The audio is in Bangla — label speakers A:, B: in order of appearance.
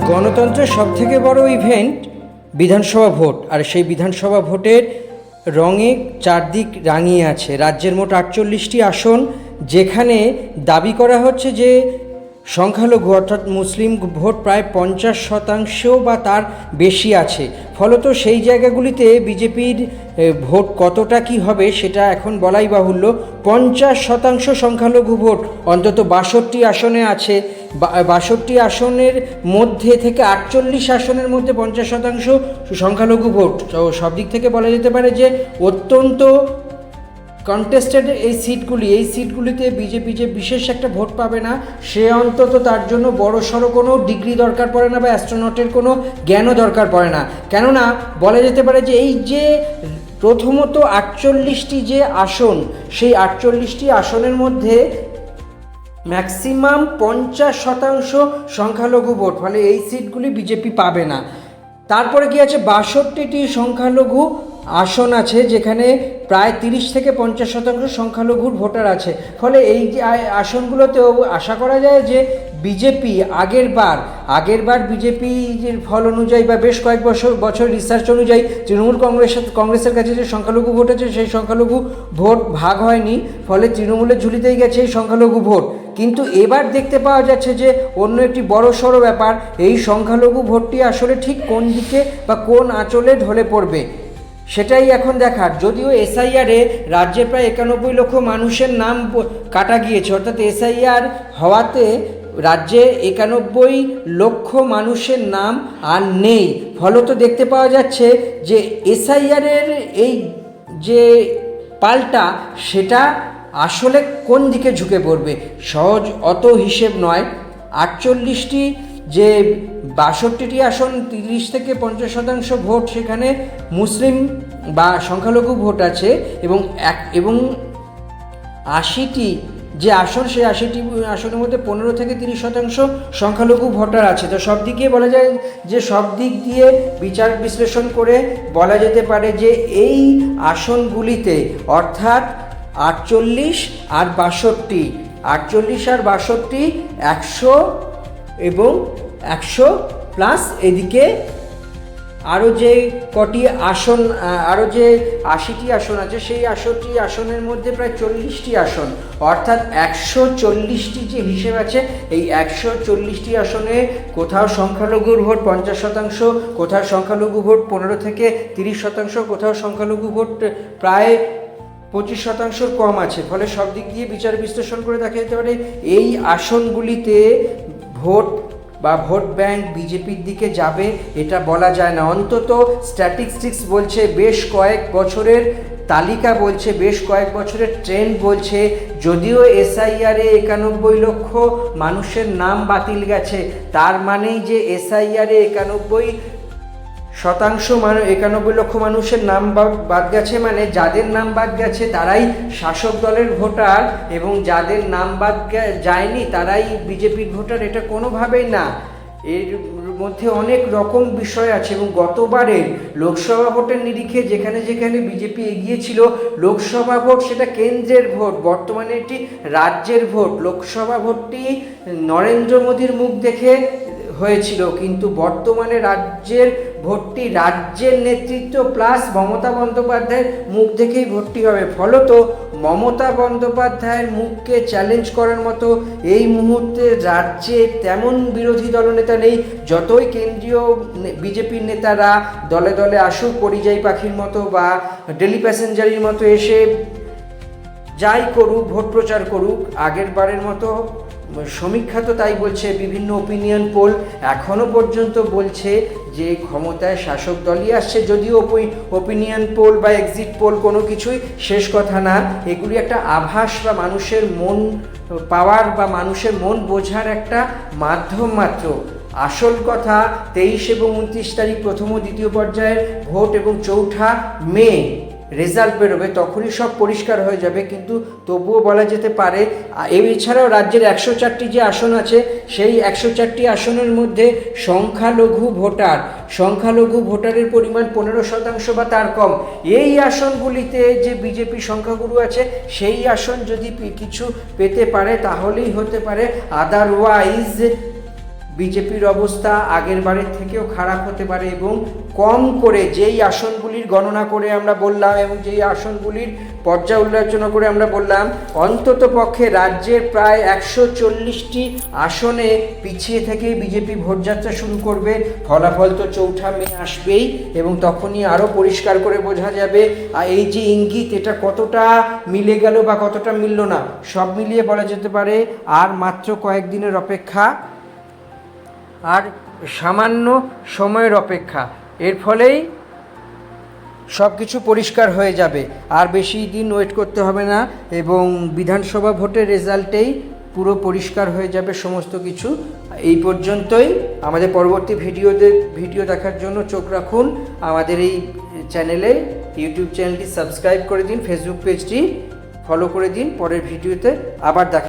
A: গণতন্ত্রের সবথেকে বড় ইভেন্ট বিধানসভা ভোট, আর সেই বিধানসভা ভোটের রঙে চারদিক রাঙিয়ে আছে। রাজ্যের মোট 48টি আসন, যেখানে দাবি করা হচ্ছে যে সংখ্যালঘু অর্থাৎ মুসলিম ভোট প্রায় 50% বা তার বেশি আছে। ফলত সেই জায়গাগুলিতে বিজেপির ভোট কতটা কি হবে সেটা এখন বলাই বাহুল্য। 50% সংখ্যালঘু ভোট অন্তত 62 আসনে আছে। 62 আসনের মধ্যে থেকে 48 আসনের মধ্যে 50% সংখ্যালঘু ভোট। তো সব দিক থেকে বলা যেতে পারে যে অত্যন্ত কন্টেস্টেড এই সিটগুলিতে বিজেপি যে বিশেষ একটা ভোট পাবে না, সে অন্তত তার জন্য বড়সড় কোনো ডিগ্রি দরকার পড়ে না বা অ্যাস্ট্রোনটের কোনো জ্ঞানও দরকার পড়ে না। কেননা বলা যেতে পারে যে এই যে প্রথমত 48টি যে আসন, সেই 48টি আসনের মধ্যে ম্যাক্সিমাম 50% সংখ্যালঘু ভোট, ফলে এই সিটগুলি বিজেপি পাবে না। তারপরে কি আছে, 62টি সংখ্যালঘু আসন আছে, যেখানে প্রায় 30 থেকে 50% সংখ্যালঘুর ভোটার আছে। ফলে এই যে আসনগুলোতেও আশা করা যায় যে বিজেপি আগের বার বিজেপির ফল অনুযায়ী বা বেশ কয়েক বছর রিসার্চ অনুযায়ী তৃণমূল কংগ্রেসের কাছে যে সংখ্যালঘু ভোট আছে, সেই সংখ্যালঘু ভোট ভাগ হয়নি, ফলে তৃণমূলের ঝুলিতেই গেছে এই সংখ্যালঘু ভোট। কিন্তু এবার দেখতে পাওয়া যাচ্ছে যে অন্য একটি বড়সড় ব্যাপার, এই সংখ্যালঘু ভোটটি আসলে ঠিক কোন দিকে বা কোন আঁচলে ঢলে পড়বে সেটাই এখন দেখার। যদিও এসআইআরে রাজ্যে প্রায় 91 লক্ষ মানুষের নাম কাটা গিয়েছে, অর্থাৎ এসআইআর হওয়াতে রাজ্যে 91 লক্ষ মানুষের নাম আর নেই। ফলত দেখতে পাওয়া যাচ্ছে যে এসআইআরের এই যে পাল্টা, সেটা আসলে কোন দিকে ঝুঁকে পড়বে সহজ অত হিসেব নয়। 48টি যে 62টি আসন, 30 থেকে 50% ভোট সেখানে মুসলিম বা সংখ্যালঘু ভোট আছে, এবং 80টি যে আসন, সেই 80টি আসনের মধ্যে 15 থেকে 30% সংখ্যালঘু ভোটার আছে। তো সব দিকে বলা যায় যে সব দিক দিয়ে বিচার বিশ্লেষণ করে বলা যেতে পারে যে এই আসনগুলিতে অর্থাৎ 48 আর 62, 100 এবং 100 প্লাস এদিকে আরও যে কটি আসন, আরও যে 80টি আসন আছে, সেই 80টি আসনের মধ্যে প্রায় 40টি আসন, অর্থাৎ 140টি যে হিসেব আছে, এই 140টি আসনে কোথাও সংখ্যালঘুর ভোট 50%, কোথাও সংখ্যালঘু ভোট 15 থেকে 30%, কোথাও সংখ্যালঘু ভোট প্রায় 25% কম আছে। ফলে সব দিক দিয়ে বিচার বিশ্লেষণ করে দেখা যেতে পারে এই আসনগুলিতে ভোট বা ভোট ব্যাংক বিজেপির দিকে যাবে এটা বলা যায় না। অন্তত স্ট্যাটিস্টিক্স বলছে, বেশ কয়েক বছরের তালিকা বলছে, বেশ কয়েক বছরের ট্রেন্ড বলছে, যদিও এসআইআরে 91 লক্ষ মানুষের নাম বাতিল গেছে, তার মানেই যে এসআইআরে 91 লক্ষ মানুষের নাম বাদ গেছে, মানে যাদের নাম বাদ গেছে তারাই শাসক দলের ভোটার, এবং যাদের নাম বাদ যায়নি তারাই বিজেপির ভোটার, এটা কোনোভাবেই না। এর মধ্যে অনেক রকম বিষয় আছে। এবং গতবারের লোকসভা ভোটের নিরিখে যেখানে যেখানে বিজেপি এগিয়েছিল লোকসভা ভোট, সেটা কেন্দ্রের ভোট, বর্তমানে এটি রাজ্যের ভোট। লোকসভা ভোটটি নরেন্দ্র মোদীর মুখ দেখে হয়েছিল, কিন্তু বর্তমানে রাজ্যের ভোটটি রাজ্যের নেতৃত্ব প্লাস মমতা বন্দ্যোপাধ্যায়ের মুখ দেখেই ভোটটি হবে। ফলত মমতা বন্দ্যোপাধ্যায়ের মুখকে চ্যালেঞ্জ করার মতো এই মুহূর্তে রাজ্যে তেমন বিরোধী দলনেতা নেই। যতই কেন্দ্রীয় বিজেপির নেতারা দলে দলে আসুক, পরিযায়ী পাখির মতো বা ডেলি প্যাসেঞ্জারের মতো এসে যাই করুক, ভোট প্রচার করুক, আগের বারের মতো সমীক্ষা তো তাই বলছে, বিভিন্ন ওপিনিয়ন পোল এখনও পর্যন্ত বলছে যে ক্ষমতায় শাসক দলই আসছে। যদিও ওপিনিয়ন পোল বা এক্সিট পোল কোনো কিছুই শেষ কথা না, এগুলি একটা আভাস বা মানুষের মন পাওয়ার বা মানুষের মন বোঝার একটা মাধ্যম মাত্র। আসল কথা 23 এবং 29 তারিখ প্রথম ও দ্বিতীয় পর্যায়ের ভোট, এবং 4 মে রেজাল্ট বেরোবে, তখনই সব পরিষ্কার হয়ে যাবে। কিন্তু তবুও বলা যেতে পারে এছাড়াও রাজ্যের 104টি যে আসন আছে, সেই 104টি আসনের মধ্যে সংখ্যালঘু ভোটারের পরিমাণ 15% বা তার কম। এই আসনগুলিতে যে বিজেপি সংখ্যাগুরু আছে, সেই আসন যদি কিছু পেতে পারে তাহলেই হতে পারে, আদারওয়াইজ বিজেপির অবস্থা আগের বারের থেকেও খারাপ হতে পারে এবং কম করে যেই আসনগুলির গণনা করে আমরা বললাম এবং যেই আসনগুলির পর্যালোচনা করে আমরা বললাম, অন্তত পক্ষে রাজ্যের প্রায় 140টি আসনে পিছিয়ে থেকে বিজেপি ভোটযাত্রা শুরু করবে। ফলাফল তো 4 মে আসবেই এবং তখনই আরও পরিষ্কার করে বোঝা যাবে আর এই যে ইঙ্গিত এটা কতটা মিলে গেল বা কতটা মিলল না, সব মিলিয়ে বলা যেতে পারে আর মাত্র কয়েকদিনের অপেক্ষা, আর সামান্য সময়ের অপেক্ষা। এর ফলেই সব কিছু পরিষ্কার হয়ে যাবে, আর বেশি দিন ওয়েট করতে হবে না এবং বিধানসভা ভোটের রেজাল্টেই পুরো পরিষ্কার হয়ে যাবে সমস্ত কিছু। এই পর্যন্তই। আমাদের পরবর্তী ভিডিও দেখার জন্য চোখ রাখুন আমাদের এই চ্যানেলে। ইউটিউব চ্যানেলটি সাবস্ক্রাইব করে দিন, ফেসবুক পেজটি ফলো করে দিন। পরের ভিডিওতে আবার দেখা